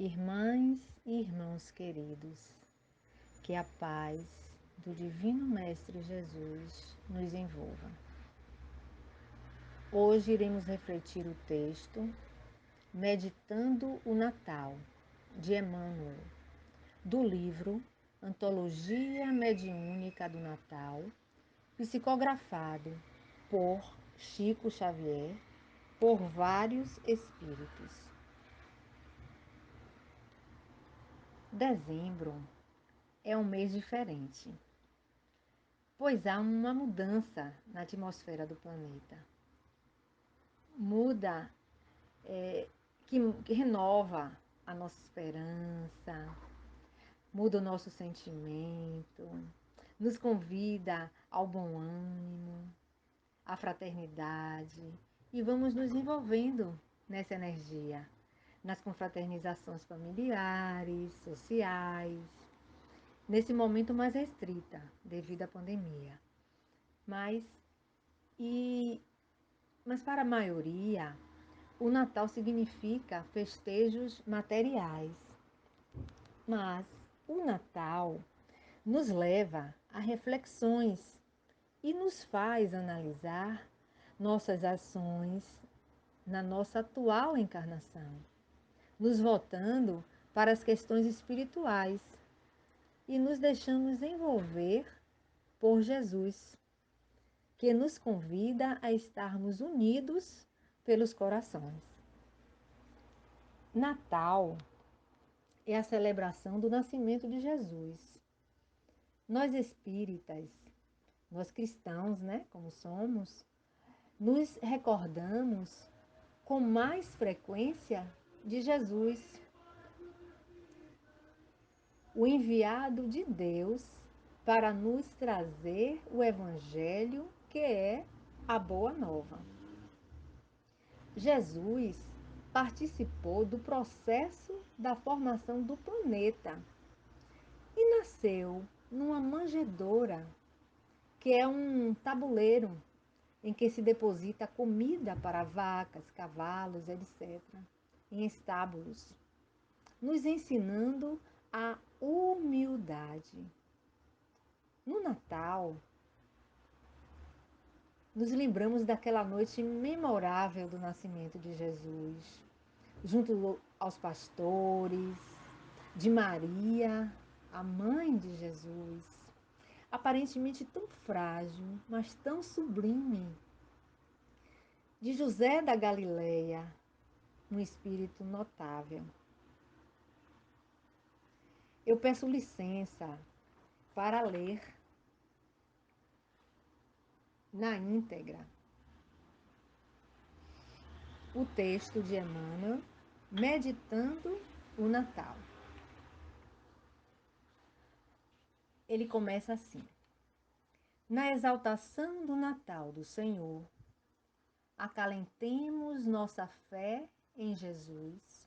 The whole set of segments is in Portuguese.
Irmãs e irmãos queridos, que a paz do Divino Mestre Jesus nos envolva. Hoje iremos refletir o texto Meditando o Natal, de Emmanuel, do livro Antologia Mediúnica do Natal, psicografado por Chico Xavier, por vários espíritos. Dezembro é um mês diferente, pois há uma mudança na atmosfera do planeta. Muda, que renova a nossa esperança, muda o nosso sentimento, nos convida ao bom ânimo, à fraternidade e vamos nos envolvendo nessa energia, nas confraternizações familiares, sociais, nesse momento mais restrita devido à pandemia. Mas para a maioria, o Natal significa festejos materiais. Mas o Natal nos leva a reflexões e nos faz analisar nossas ações na nossa atual encarnação, nos voltando para as questões espirituais e nos deixamos envolver por Jesus, que nos convida a estarmos unidos pelos corações. Natal é a celebração do nascimento de Jesus. Nós espíritas, nós cristãos, né, como somos, nos recordamos com mais frequência de Jesus, o enviado de Deus para nos trazer o Evangelho, que é a Boa Nova. Jesus participou do processo da formação do planeta e nasceu numa manjedoura, que é um tabuleiro em que se deposita comida para vacas, cavalos, etc., em estábulos, nos ensinando a humildade. No Natal, nos lembramos daquela noite memorável do nascimento de Jesus, junto aos pastores, de Maria, a mãe de Jesus, aparentemente tão frágil, mas tão sublime, de José da Galileia, um espírito notável. Eu peço licença para ler na íntegra o texto de Emmanuel, Meditando o Natal. Ele começa assim: na exaltação do Natal do Senhor, acalentemos nossa fé em Jesus,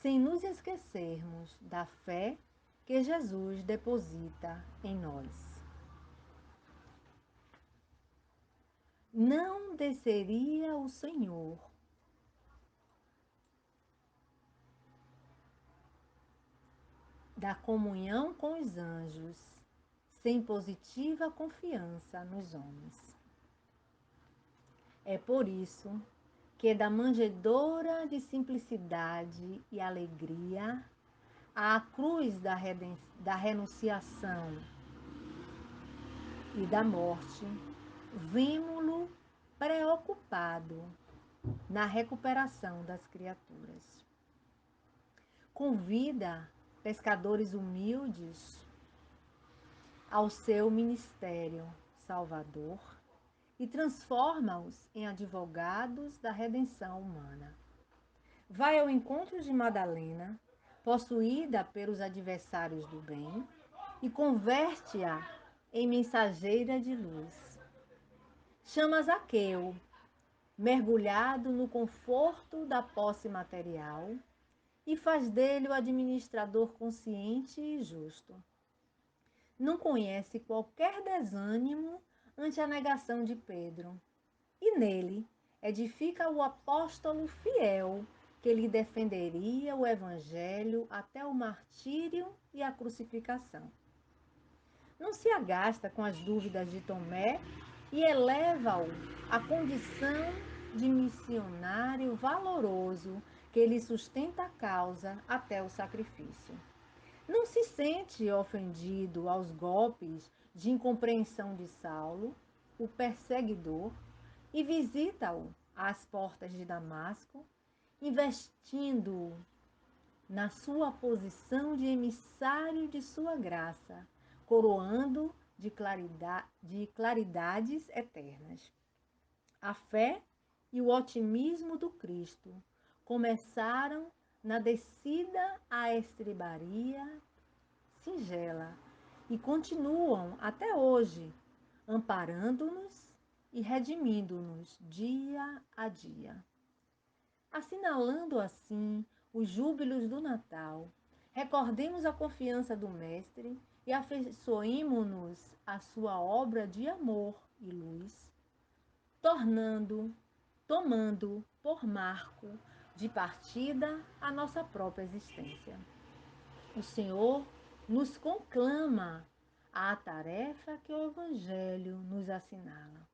sem nos esquecermos da fé que Jesus deposita em nós. Não desceria o Senhor da comunhão com os anjos sem positiva confiança nos homens. É por isso que da manjedoura de simplicidade e alegria à cruz da renunciação e da morte, vimo-lo preocupado na recuperação das criaturas. Convida pescadores humildes ao seu ministério salvador e transforma-os em advogados da redenção humana. Vai ao encontro de Madalena, possuída pelos adversários do bem, e converte-a em mensageira de luz. Chama Zaqueu, mergulhado no conforto da posse material, e faz dele o administrador consciente e justo. Não conhece qualquer desânimo ante a negação de Pedro, e nele edifica o apóstolo fiel que lhe defenderia o evangelho até o martírio e a crucificação. Não se agasta com as dúvidas de Tomé e eleva-o à condição de missionário valoroso que lhe sustenta a causa até o sacrifício. Não se sente ofendido aos golpes de incompreensão de Saulo, o perseguidor, e visita-o às portas de Damasco, investindo-o na sua posição de emissário de sua graça, coroando de claridades eternas. A fé e o otimismo do Cristo começaram na descida à estribaria singela e continuam até hoje, amparando-nos e redimindo-nos dia a dia. Assinalando assim os júbilos do Natal, recordemos a confiança do Mestre e afeiçoemo-nos à sua obra de amor e luz, tomando por marco de partida a nossa própria existência. O Senhor nos conclama à tarefa que o Evangelho nos assinala.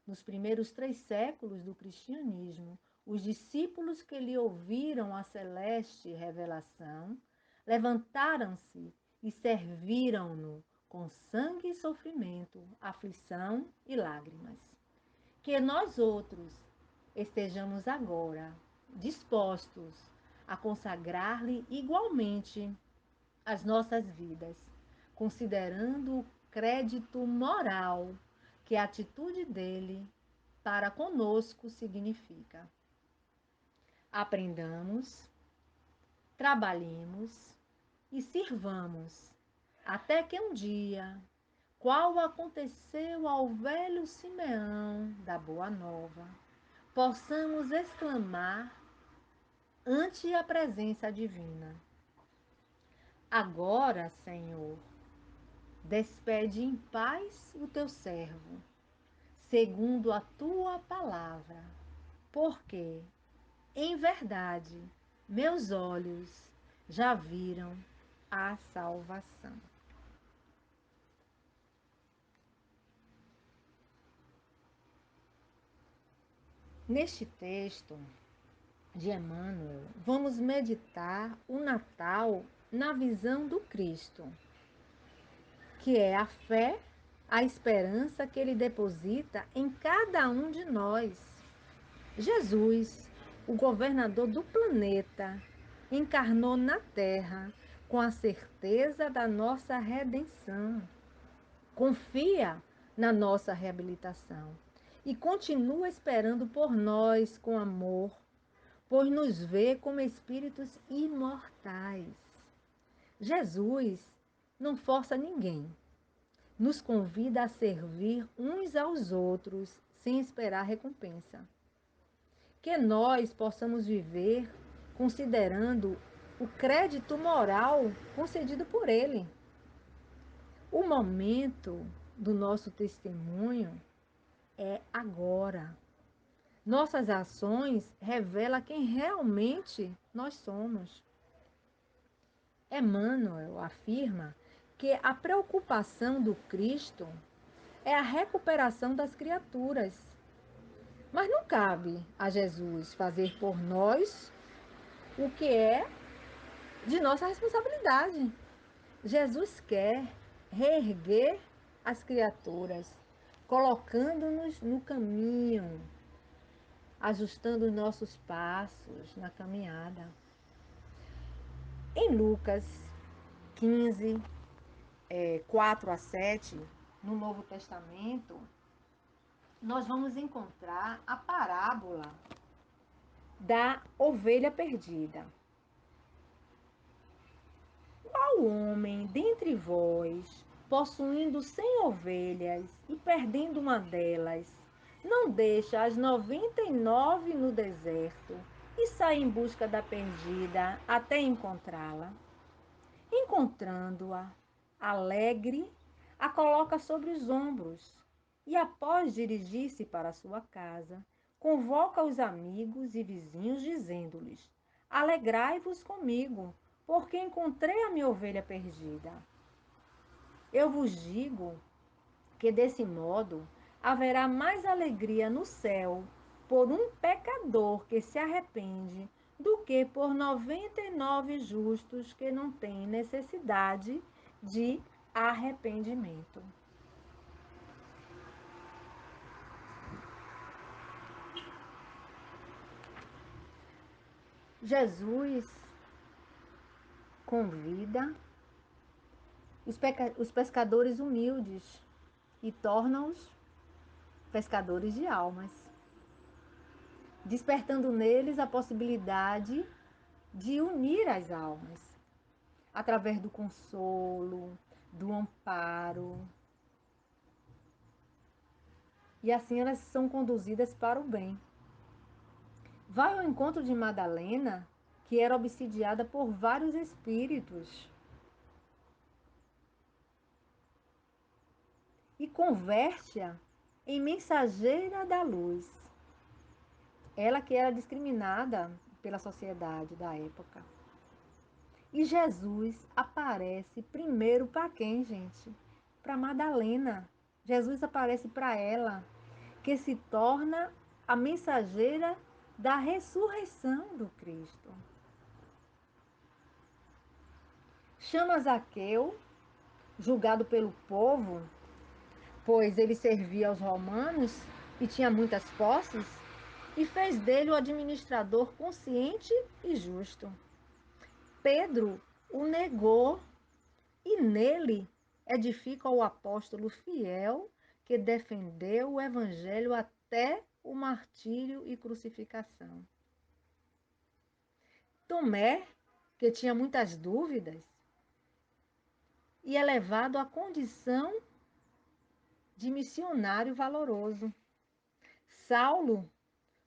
Nos primeiros 3 séculos do cristianismo, os discípulos que lhe ouviram a celeste revelação levantaram-se e serviram-no com sangue e sofrimento, aflição e lágrimas. Que nós outros estejamos agora dispostos a consagrar-lhe igualmente as nossas vidas, considerando o crédito moral que a atitude dele para conosco significa. Aprendamos, trabalhemos e sirvamos, até que um dia, qual aconteceu ao velho Simeão da Boa Nova, possamos exclamar ante a presença divina: agora, Senhor, despede em paz o teu servo, segundo a tua palavra, porque, em verdade, meus olhos já viram a salvação. Neste texto de Emmanuel, vamos meditar o Natal na visão do Cristo, que é a fé, a esperança que ele deposita em cada um de nós. Jesus, o governador do planeta, encarnou na Terra com a certeza da nossa redenção. Confia na nossa reabilitação e continua esperando por nós com amor, pois nos vê como espíritos imortais. Jesus não força ninguém, nos convida a servir uns aos outros sem esperar recompensa. Que nós possamos viver considerando o crédito moral concedido por Ele. O momento do nosso testemunho é agora. Nossas ações revelam quem realmente nós somos. Emmanuel afirma que a preocupação do Cristo é a recuperação das criaturas. Mas não cabe a Jesus fazer por nós o que é de nossa responsabilidade. Jesus quer reerguer as criaturas, colocando-nos no caminho, ajustando os nossos passos na caminhada. Em Lucas 15, 4 a 7, no Novo Testamento, nós vamos encontrar a parábola da ovelha perdida. Qual homem dentre vós, possuindo 100 ovelhas e perdendo uma delas, não deixa as 99 no deserto e sai em busca da perdida até encontrá-la? Encontrando-a, alegre, a coloca sobre os ombros e, após dirigir-se para sua casa, convoca os amigos e vizinhos, dizendo-lhes: Alegrai-vos comigo, porque encontrei a minha ovelha perdida. Eu vos digo que desse modo haverá mais alegria no céu por um pecador que se arrepende do que por 99 justos que não têm necessidade de arrependimento. Jesus convida os pescadores humildes e torna-os pescadores de almas, despertando neles a possibilidade de unir as almas através do consolo, do amparo. E assim elas são conduzidas para o bem. Vai ao encontro de Madalena, que era obsidiada por vários espíritos, e converte-a em mensageira da luz. Ela que era discriminada pela sociedade da época. E Jesus aparece primeiro para quem, gente? Para Madalena. Jesus aparece para ela, que se torna a mensageira da ressurreição do Cristo. Chama Zaqueu, julgado pelo povo, pois ele servia aos romanos e tinha muitas posses, e fez dele o administrador consciente e justo. Pedro o negou e nele edifica o apóstolo fiel que defendeu o evangelho até o martírio e crucificação. Tomé, que tinha muitas dúvidas, e é levado à condição de missionário valoroso. Saulo,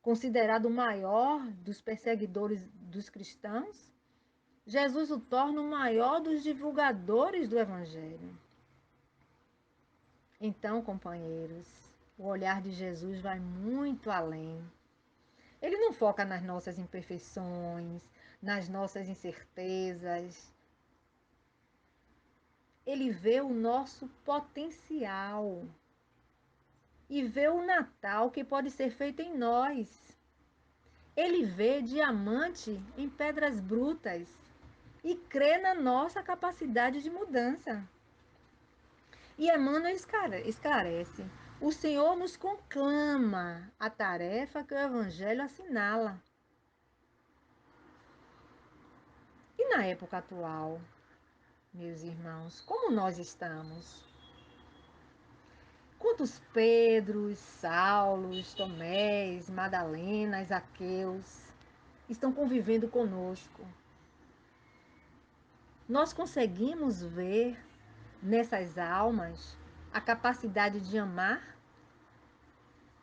considerado o maior dos perseguidores dos cristãos, Jesus o torna o maior dos divulgadores do Evangelho. Então, companheiros, o olhar de Jesus vai muito além. Ele não foca nas nossas imperfeições, nas nossas incertezas. Ele vê o nosso potencial e vê o Natal que pode ser feito em nós. Ele vê diamante em pedras brutas e crê na nossa capacidade de mudança. E Emmanuel esclarece: o Senhor nos conclama a tarefa que o Evangelho assinala. E na época atual, meus irmãos, como nós estamos? Quantos Pedros, Saulos, Tomés, Madalenas, Zaqueus estão convivendo conosco? Nós conseguimos ver nessas almas a capacidade de amar,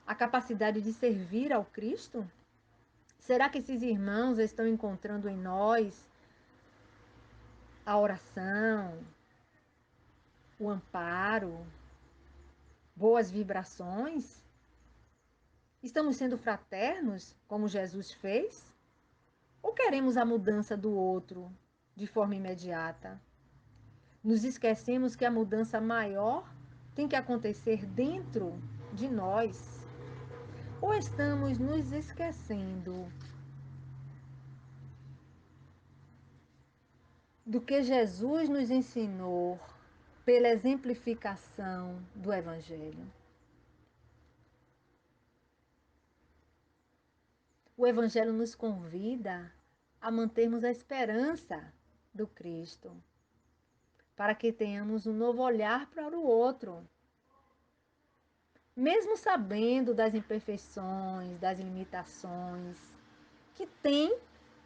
a capacidade de servir ao Cristo? Será que esses irmãos estão encontrando em nós a oração, o amparo, boas vibrações? Estamos sendo fraternos, como Jesus fez? Ou queremos a mudança do outro de forma imediata? Nos esquecemos que a mudança maior tem que acontecer dentro de nós? Ou estamos nos esquecendo do que Jesus nos ensinou pela exemplificação do Evangelho? O Evangelho nos convida a mantermos a esperança do Cristo, para que tenhamos um novo olhar para o outro. Mesmo sabendo das imperfeições, das limitações que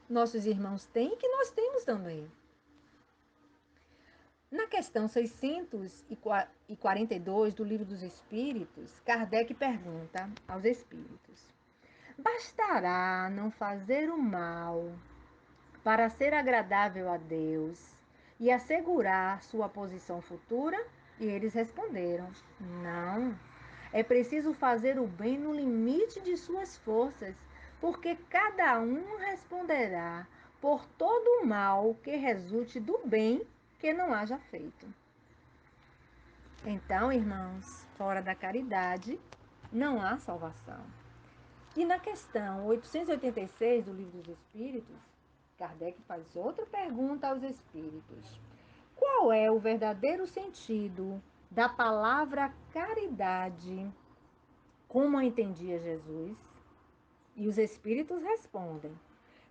nossos irmãos têm e que nós temos também. Na questão 642 do Livro dos Espíritos, Kardec pergunta aos espíritos: bastará não fazer o mal para ser agradável a Deus e assegurar sua posição futura? E eles responderam: não. É preciso fazer o bem no limite de suas forças, porque cada um responderá por todo o mal que resulte do bem que não haja feito. Então, irmãos, fora da caridade não há salvação. E na questão 886 do Livro dos Espíritos, Kardec faz outra pergunta aos espíritos. Qual é o verdadeiro sentido da palavra caridade, como a entendia Jesus? E os espíritos respondem: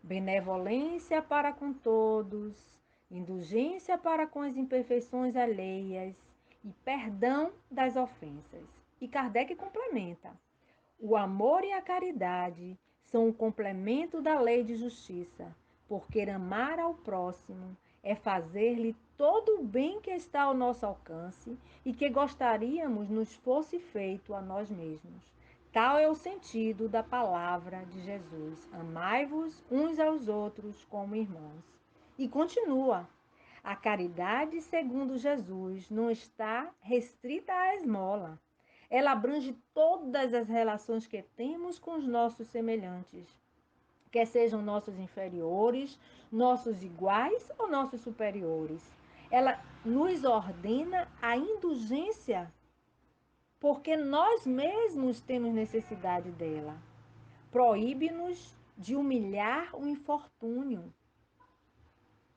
benevolência para com todos, indulgência para com as imperfeições alheias e perdão das ofensas. E Kardec complementa: o amor e a caridade são um complemento da lei de justiça, porque amar ao próximo é fazer-lhe todo o bem que está ao nosso alcance e que gostaríamos nos fosse feito a nós mesmos. Tal é o sentido da palavra de Jesus: amai-vos uns aos outros como irmãos. E continua: a caridade, segundo Jesus, não está restrita à esmola. Ela abrange todas as relações que temos com os nossos semelhantes, quer sejam nossos inferiores, nossos iguais ou nossos superiores. Ela nos ordena a indulgência, porque nós mesmos temos necessidade dela. Proíbe-nos de humilhar o infortúnio,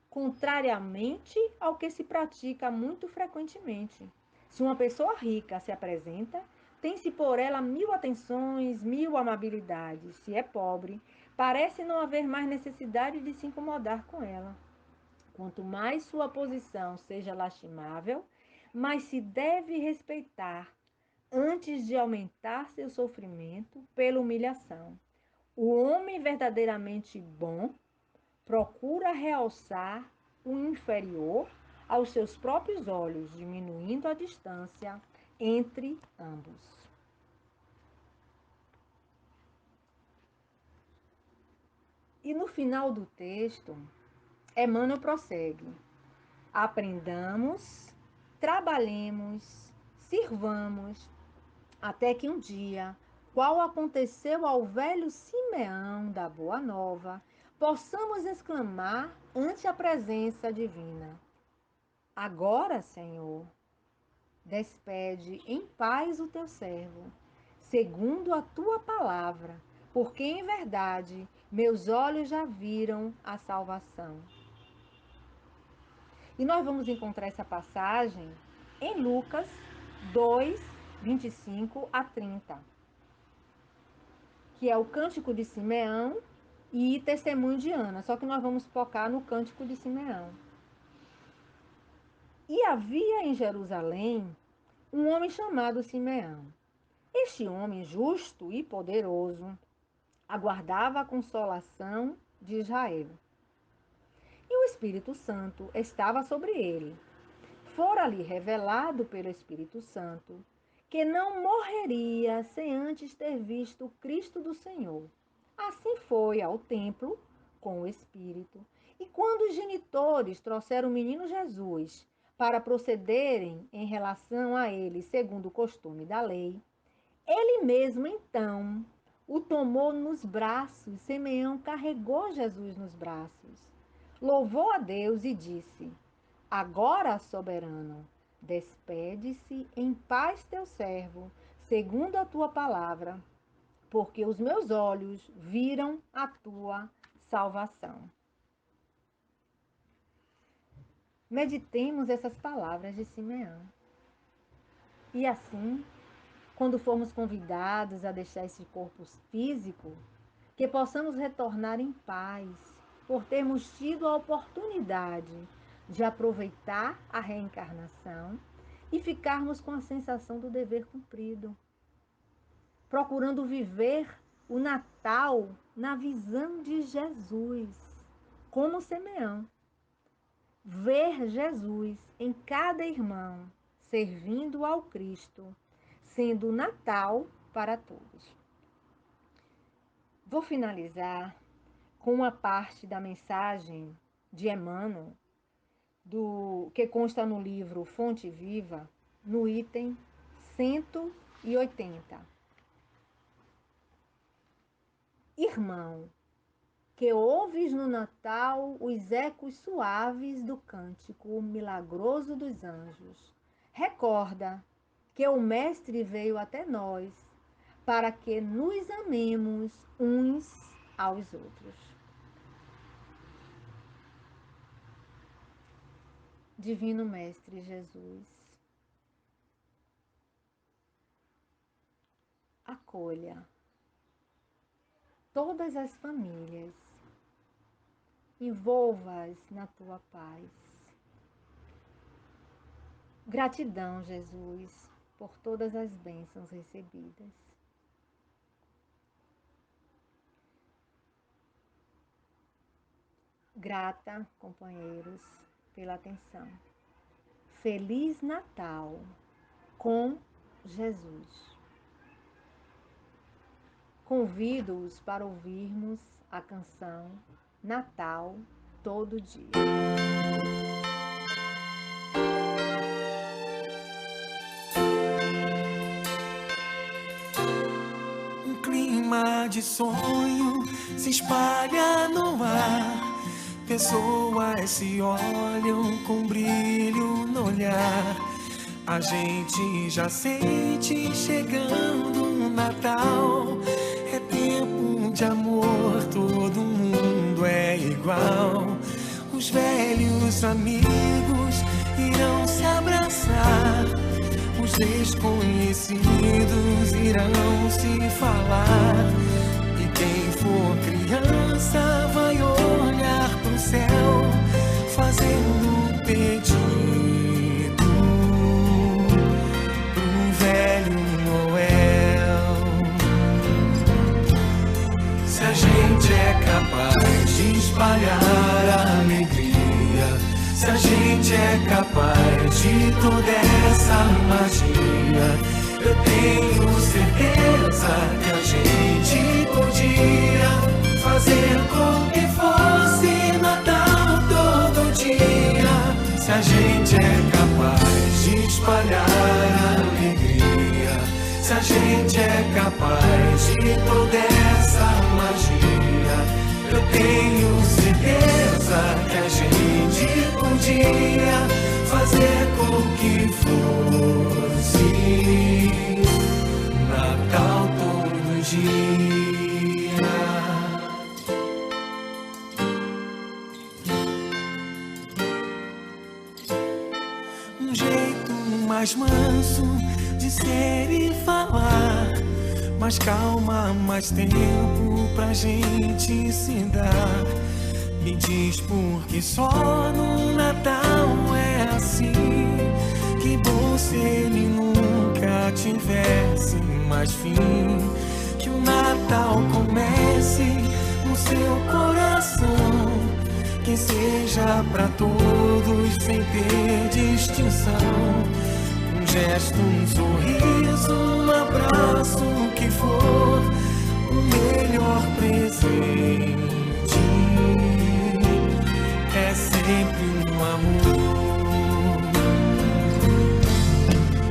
contrariamente ao que se pratica muito frequentemente. Se uma pessoa rica se apresenta, tem-se por ela 1000 atenções, 1000 amabilidades. Se é pobre, parece não haver mais necessidade de se incomodar com ela. Quanto mais sua posição seja lastimável, mais se deve respeitar antes de aumentar seu sofrimento pela humilhação. O homem verdadeiramente bom procura realçar o inferior aos seus próprios olhos, diminuindo a distância entre ambos. E no final do texto, Emmanuel prossegue: aprendamos, trabalhemos, sirvamos, até que um dia, qual aconteceu ao velho Simeão da Boa Nova, possamos exclamar ante a presença divina: agora, Senhor, despede em paz o teu servo, segundo a tua palavra, porque em verdade meus olhos já viram a salvação. E nós vamos encontrar essa passagem em Lucas 2, 25 a 30, que é o Cântico de Simeão e Testemunho de Ana, só que nós vamos focar no Cântico de Simeão. E havia em Jerusalém um homem chamado Simeão. Este homem justo e poderoso aguardava a consolação de Israel. E o Espírito Santo estava sobre ele. Fora-lhe revelado pelo Espírito Santo que não morreria sem antes ter visto o Cristo do Senhor. Assim foi ao templo com o Espírito. E quando os genitores trouxeram o menino Jesus para procederem em relação a ele segundo o costume da lei, ele mesmo então o tomou nos braços. Simeão carregou Jesus nos braços. Louvou a Deus e disse: agora, soberano, despede-se em paz teu servo, segundo a tua palavra, porque os meus olhos viram a tua salvação. Meditemos essas palavras de Simeão. E assim, quando formos convidados a deixar esse corpo físico, que possamos retornar em paz, por termos tido a oportunidade de aproveitar a reencarnação e ficarmos com a sensação do dever cumprido, procurando viver o Natal na visão de Jesus, como Simeão. Ver Jesus em cada irmão, servindo ao Cristo, sendo o Natal para todos. Vou finalizar com uma parte da mensagem de Emmanuel, que consta no livro Fonte Viva, no item 100 80. Irmão, que ouves no Natal os ecos suaves do cântico milagroso dos anjos, recorda que o Mestre veio até nós para que nos amemos uns aos outros. Divino Mestre Jesus, acolha todas as famílias, envolva-as na tua paz. Gratidão, Jesus, por todas as bênçãos recebidas. Grata, companheiros, pela atenção. Feliz Natal com Jesus. Convido-os para ouvirmos a canção Natal Todo Dia. Um clima de sonho se espalha no ar. Pessoas se olham com brilho no olhar. A gente já sente chegando o Natal. É tempo de amor, todo mundo é igual. Os velhos amigos irão se abraçar. Os desconhecidos irão se falar. E quem for criança vai olhar pro céu, fazendo um pedido pro velho Noel. Se a gente é capaz de espalhar a alegria, se a gente é capaz de toda essa magia, eu tenho certeza que a gente podia fazer com que fosse Natal todo dia. Se a gente é capaz de espalhar a alegria, se a gente é capaz de toda essa magia, eu tenho certeza que a gente podia fazer com que fosse Natal todo dia. Um jeito mais manso de ser e falar, mais calma, mais tempo pra gente se dar. Me diz por que só no Natal é assim. Que bom se ele nunca tivesse mais fim. Que o Natal comece no seu coração, que seja pra todos sem ter distinção. Um gesto, um sorriso, um abraço, o que for, o melhor presente é sempre um amor.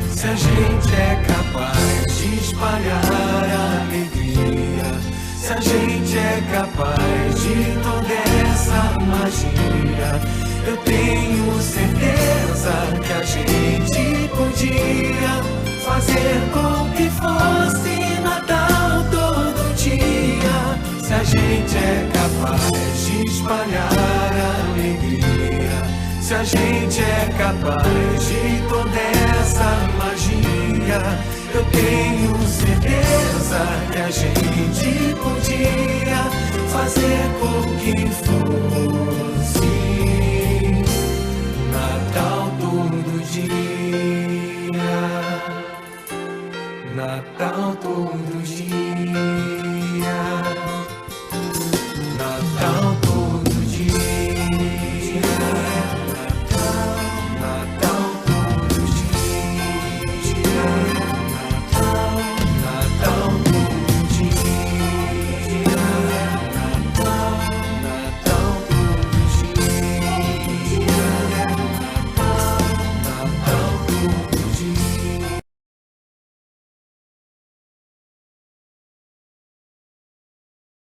Se a gente é capaz de espalhar a alegria, se a gente é capaz de toda essa magia, eu tenho certeza que a gente podia fazer com que fosse Natal todo dia. Se a gente é capaz de espalhar a alegria, se a gente é capaz de toda essa magia, eu tenho certeza que a gente podia fazer com que fosse Natal todo dia. Natal todo dia.